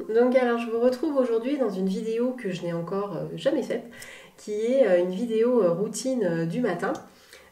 Donc alors je vous retrouve aujourd'hui dans une vidéo que je n'ai encore jamais faite, qui est une vidéo routine du matin.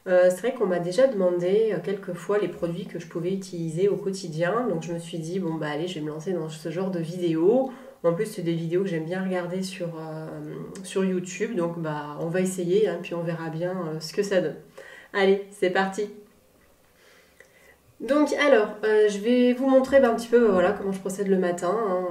C'est vrai qu'on m'a déjà demandé quelques fois les produits que je pouvais utiliser au quotidien, donc je me suis dit bon bah allez, je vais me lancer dans ce genre de vidéo. En plus c'est des vidéos que j'aime bien regarder sur YouTube, donc bah on va essayer, hein, puis on verra bien ce que ça donne. Allez, c'est parti. Donc alors, je vais vous montrer un petit peu voilà, comment je procède le matin, hein,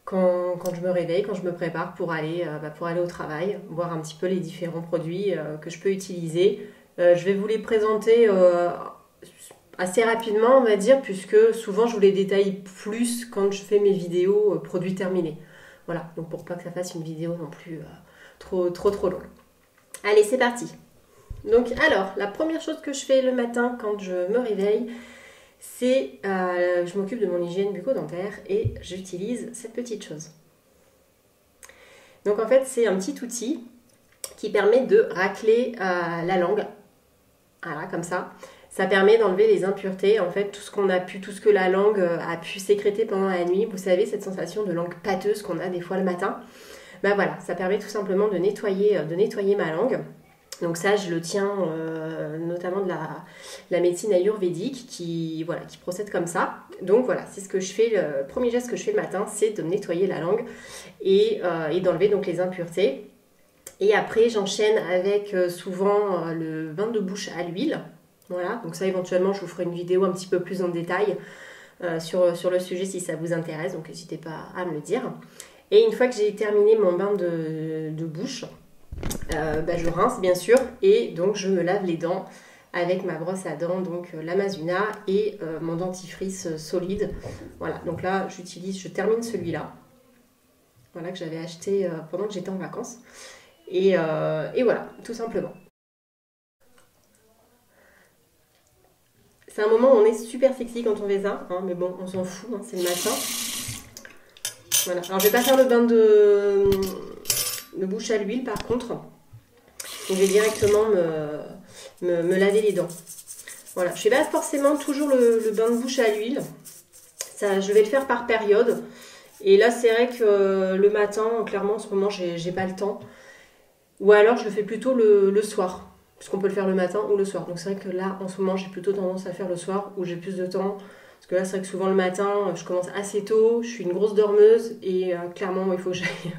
quand je me réveille, quand je me prépare pour aller au travail, voir un petit peu les différents produits que je peux utiliser. Je vais vous les présenter assez rapidement, on va dire, puisque souvent je vous les détaille plus quand je fais mes vidéos produits terminés. Voilà, donc pour pas que ça fasse une vidéo non plus trop longue. Allez, c'est parti. Donc alors, la première chose que je fais le matin quand je me réveille, c'est je m'occupe de mon hygiène bucco-dentaire et j'utilise cette petite chose. Donc en fait, c'est un petit outil qui permet de racler la langue. Voilà, comme ça. Ça permet d'enlever les impuretés, en fait, tout ce que la langue a pu sécréter pendant la nuit. Vous savez, cette sensation de langue pâteuse qu'on a des fois le matin. Ben voilà, ça permet tout simplement de nettoyer ma langue. Donc ça, je le tiens notamment de la médecine ayurvédique qui procède comme ça. Donc voilà, c'est ce que je fais. Le premier geste que je fais le matin, c'est de nettoyer la langue et d'enlever donc les impuretés. Et après, j'enchaîne avec souvent le bain de bouche à l'huile. Voilà, donc ça éventuellement, je vous ferai une vidéo un petit peu plus en détail sur le sujet si ça vous intéresse. Donc n'hésitez pas à me le dire. Et une fois que j'ai terminé mon bain de bouche, je rince bien sûr et donc je me lave les dents avec ma brosse à dents, donc l'Amazuna et mon dentifrice solide. Voilà, donc là je termine celui-là, voilà, que j'avais acheté pendant que j'étais en vacances. Et voilà, tout simplement. C'est un moment où on est super sexy quand on fait ça, hein, mais bon, on s'en fout, hein, c'est le matin. Voilà, alors je vais pas faire le bain de bouche à l'huile par contre. Donc je vais directement me laver les dents. Voilà, je fais pas forcément toujours le bain de bouche à l'huile. Ça, je vais le faire par période. Et là, c'est vrai que le matin, clairement, en ce moment, j'ai pas le temps. Ou alors, je le fais plutôt le soir. Puisqu'on peut le faire le matin ou le soir. Donc c'est vrai que là, en ce moment, j'ai plutôt tendance à faire le soir où j'ai plus de temps. Parce que là, c'est vrai que souvent le matin, je commence assez tôt. Je suis une grosse dormeuse. Et clairement, il faut que j'aille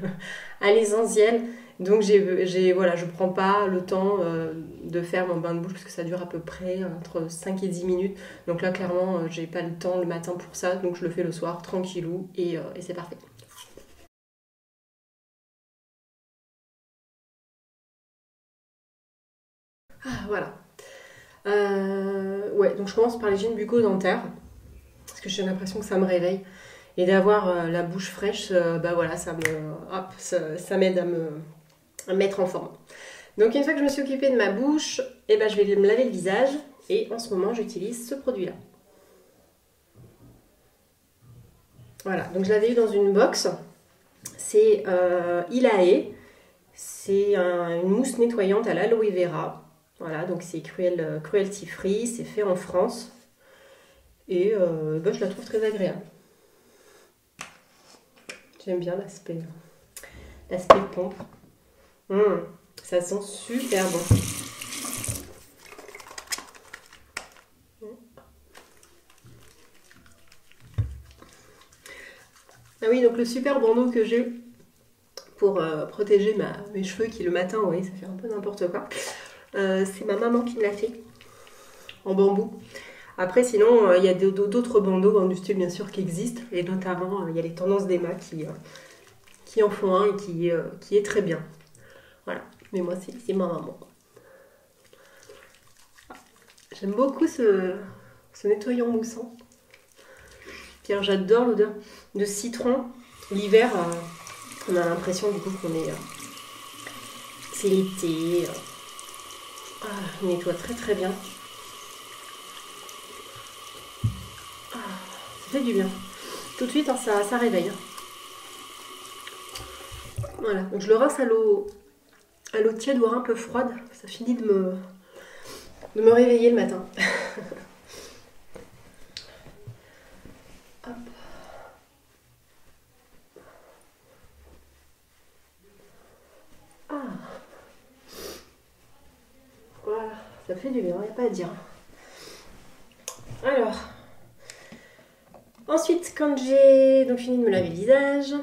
à l'essentiel. Donc je prends pas le temps de faire mon bain de bouche parce que ça dure à peu près entre 5 et 10 minutes. Donc là clairement j'ai pas le temps le matin pour ça, donc je le fais le soir tranquillou et c'est parfait. Ah, voilà. Ouais, donc je commence par l'hygiène bucco-dentaire parce que j'ai l'impression que ça me réveille. Et d'avoir la bouche fraîche, voilà, ça m'aide à me mettre en forme. Donc une fois que je me suis occupée de ma bouche, je vais me laver le visage. Et en ce moment, j'utilise ce produit-là. Voilà, donc je l'avais eu dans une box. C'est Ilae. C'est une mousse nettoyante à l'aloe vera. Voilà, donc c'est cruelty free. C'est fait en France. Et je la trouve très agréable. J'aime bien l'aspect pompe. Ça sent super bon. Ah oui, donc le super bandeau que j'ai pour protéger mes cheveux qui le matin, oui, ça fait un peu n'importe quoi. C'est ma maman qui me l'a fait en bambou. Après, sinon, il y a d'autres bandeaux du style, bien sûr, qui existent. Et notamment, il y a les tendances d'Emma qui en font un et qui est très bien. Voilà. Mais moi, c'est ma maman. J'aime beaucoup ce nettoyant moussant. Puis j'adore l'odeur de citron. L'hiver, on a l'impression du coup c'est l'été. Il nettoie très très bien. Ça fait du bien. Tout de suite, hein, ça réveille. Voilà, donc je le rince à l'eau tiède voire un peu froide. Ça finit de me réveiller le matin. Hop. ça fait du bien, il n'y a pas à dire. Alors, ensuite, quand j'ai donc fini de me laver le visage,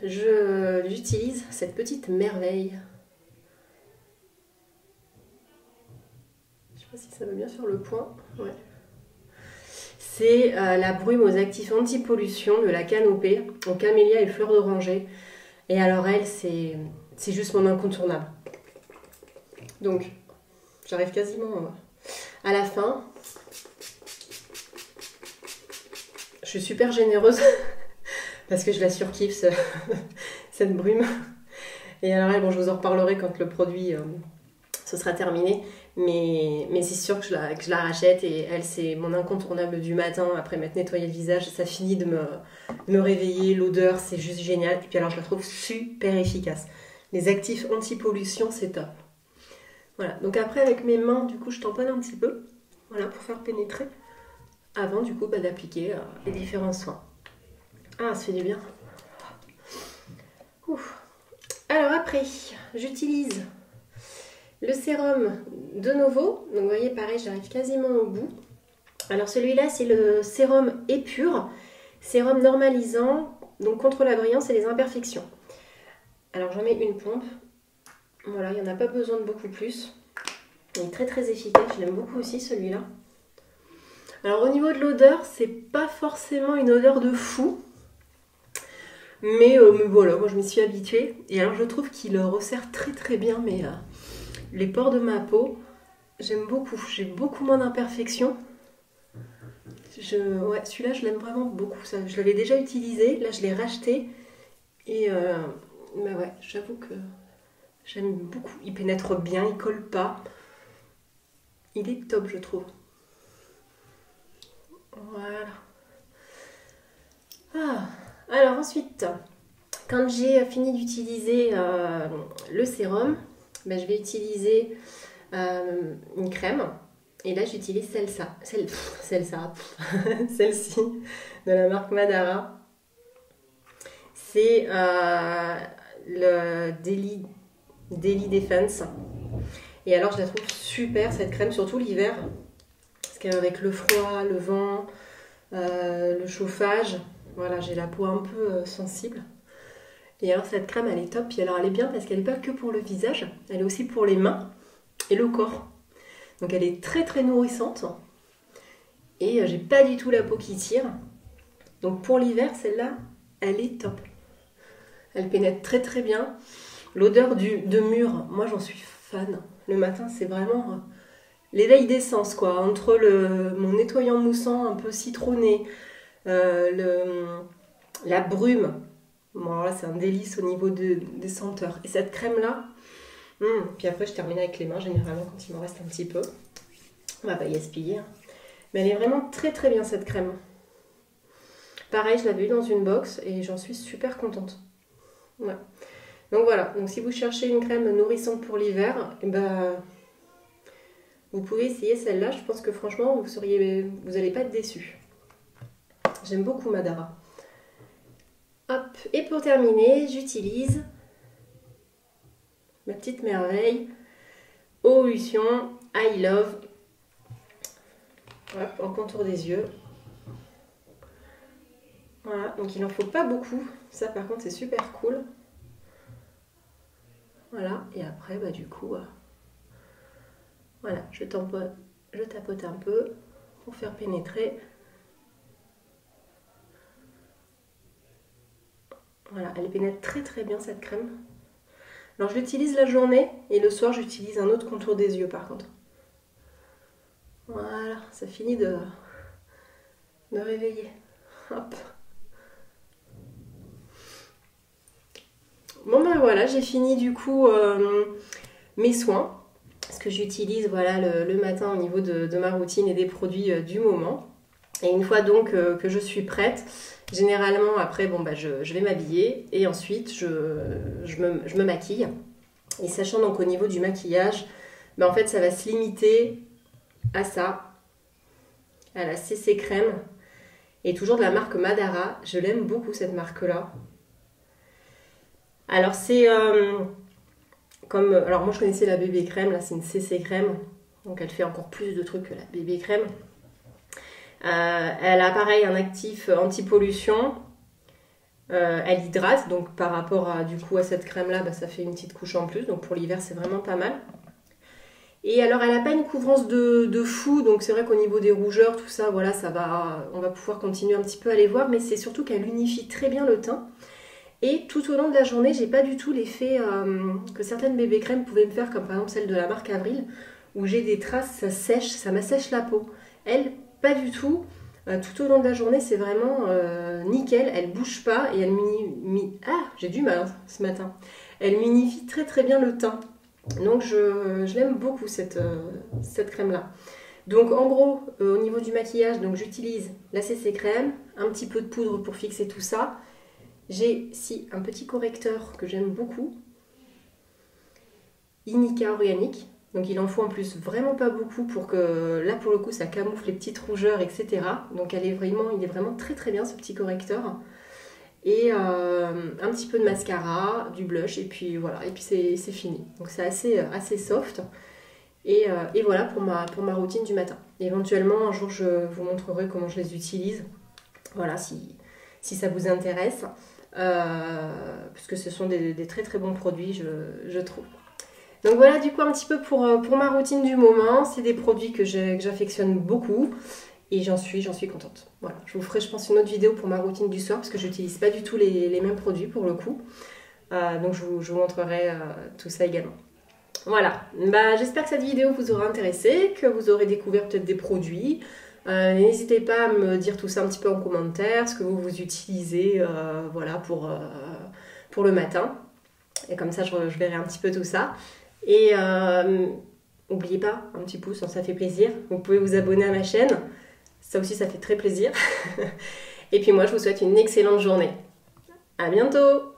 j'utilise cette petite merveille. Je sais pas si ça va bien sur le point. Ouais. C'est la brume aux actifs anti-pollution de la Canopée, en camélia et fleurs d'oranger. Et alors elle, c'est juste mon incontournable. Donc, j'arrive quasiment à la fin. Je suis super généreuse parce que je la surkiffe, cette brume. Et alors elle, bon, je vous en reparlerai quand le produit ce sera terminé. Mais c'est sûr que je la rachète et elle, c'est mon incontournable du matin après m'être nettoyé le visage. Ça finit de me réveiller, l'odeur, c'est juste génial. Et puis alors, je la trouve super efficace. Les actifs anti-pollution, c'est top. Voilà, donc après, avec mes mains, du coup, je tamponne un petit peu. Voilà, pour faire pénétrer. Avant, du coup, d'appliquer les différents soins. Ah, ça fait du bien. Ouf. Alors après, j'utilise le sérum de Novo, donc vous voyez pareil, j'arrive quasiment au bout. Alors celui-là c'est le sérum Épure, sérum normalisant, donc contre la brillance et les imperfections. Alors j'en mets une pompe, voilà, il n'y en a pas besoin de beaucoup plus. Il est très très efficace, je l'aime beaucoup aussi celui-là. Alors au niveau de l'odeur, c'est pas forcément une odeur de fou, mais voilà, moi je m'y suis habituée. Et alors je trouve qu'il resserre très très bien les pores de ma peau. J'aime beaucoup, j'ai beaucoup moins d'imperfections. Ouais, celui-là, je l'aime vraiment beaucoup. Ça, je l'avais déjà utilisé, là je l'ai racheté. Et bah ouais, j'avoue que j'aime beaucoup. Il pénètre bien, il colle pas. Il est top, je trouve. Voilà. Ah. Alors ensuite, quand j'ai fini d'utiliser le sérum, bah, je vais utiliser une crème. Et là, j'utilise celle-ci de la marque Madara. C'est le Daily Defense. Et alors, je la trouve super cette crème, surtout l'hiver. Parce qu'avec le froid, le vent, le chauffage, voilà, j'ai la peau un peu sensible. Et alors, cette crème, elle est top. Et alors, elle est bien parce qu'elle n'est pas que pour le visage, elle est aussi pour les mains et le corps. Donc elle est très très nourrissante et j'ai pas du tout la peau qui tire. Donc pour l'hiver, celle-là, elle est top. Elle pénètre très très bien. L'odeur de mûre, moi j'en suis fan. Le matin, c'est vraiment l'éveil des sens quoi. Entre mon nettoyant moussant un peu citronné, la brume. Bon alors là, c'est un délice au niveau des senteurs. Et cette crème-là, puis après, je termine avec les mains, généralement, quand il m'en reste un petit peu. On va pas gaspiller. Mais elle est vraiment très très bien, cette crème. Pareil, je l'avais eu dans une box et j'en suis super contente. Ouais. Donc voilà, donc si vous cherchez une crème nourrissante pour l'hiver, vous pouvez essayer celle-là. Je pense que franchement, vous n'allez pas être déçus. J'aime beaucoup Madara. Hop, et pour terminer, j'utilise ma petite merveille Eau-Lution I Love. Hop, en contour des yeux. Voilà, donc il n'en faut pas beaucoup. Ça par contre c'est super cool. Voilà, et après bah du coup, voilà, je tapote un peu pour faire pénétrer. Voilà, elle pénètre très très bien cette crème. Alors je l'utilise la journée et le soir j'utilise un autre contour des yeux par contre. Voilà, ça finit de réveiller. Hop. Bon ben voilà, j'ai fini du coup mes soins. Ce que j'utilise voilà, le matin au niveau de ma routine et des produits du moment. Et une fois donc que je suis prête, généralement après bon, bah, je vais m'habiller et ensuite je me maquille. Et sachant donc au niveau du maquillage, bah, en fait ça va se limiter à ça, à la CC Crème. Et toujours de la marque Madara, je l'aime beaucoup cette marque-là. Alors c'est alors moi je connaissais la bébé crème, là c'est une CC crème. Donc elle fait encore plus de trucs que la bébé crème. Elle a pareil un actif anti-pollution. Elle hydrate, donc par rapport à, du coup, à cette crème là, ça fait une petite couche en plus, donc pour l'hiver c'est vraiment pas mal. Et alors elle n'a pas une couvrance de fou, donc c'est vrai qu'au niveau des rougeurs, tout ça, voilà, on va pouvoir continuer un petit peu à les voir, mais c'est surtout qu'elle unifie très bien le teint. Et tout au long de la journée, j'ai pas du tout l'effet que certaines bébé crèmes pouvaient me faire, comme par exemple celle de la marque Avril, où j'ai des traces, ça sèche, ça m'assèche la peau. Elle, pas du tout. Tout au long de la journée, c'est vraiment nickel, elle bouge pas et elle j'ai du mal ce matin. Elle m'unifie très très bien le teint. Donc je l'aime beaucoup cette crème-là. Donc en gros, au niveau du maquillage, donc j'utilise la CC crème, un petit peu de poudre pour fixer tout ça. J'ai ici un petit correcteur que j'aime beaucoup, Inica organique. Donc il en faut en plus vraiment pas beaucoup pour que, là pour le coup, ça camoufle les petites rougeurs, etc. Donc il est vraiment très très bien ce petit correcteur. Et un petit peu de mascara, du blush, et puis voilà, et puis c'est fini. Donc c'est assez soft. Et voilà pour ma routine du matin. Éventuellement, un jour, je vous montrerai comment je les utilise. Voilà, si ça vous intéresse. Parce que ce sont des très très bons produits, je trouve. Donc voilà du coup un petit peu pour ma routine du moment. C'est des produits que j'affectionne beaucoup et j'en suis contente. Voilà, je vous ferai je pense une autre vidéo pour ma routine du soir parce que je n'utilise pas du tout les mêmes produits pour le coup. Donc je vous montrerai tout ça également. Voilà, j'espère que cette vidéo vous aura intéressé, que vous aurez découvert peut-être des produits. N'hésitez pas à me dire tout ça un petit peu en commentaire, ce que vous utilisez voilà, pour le matin. Et comme ça, je verrai un petit peu tout ça. Et n'oubliez pas, un petit pouce, ça fait plaisir. Vous pouvez vous abonner à ma chaîne. Ça aussi, ça fait très plaisir. Et puis moi, je vous souhaite une excellente journée. À bientôt!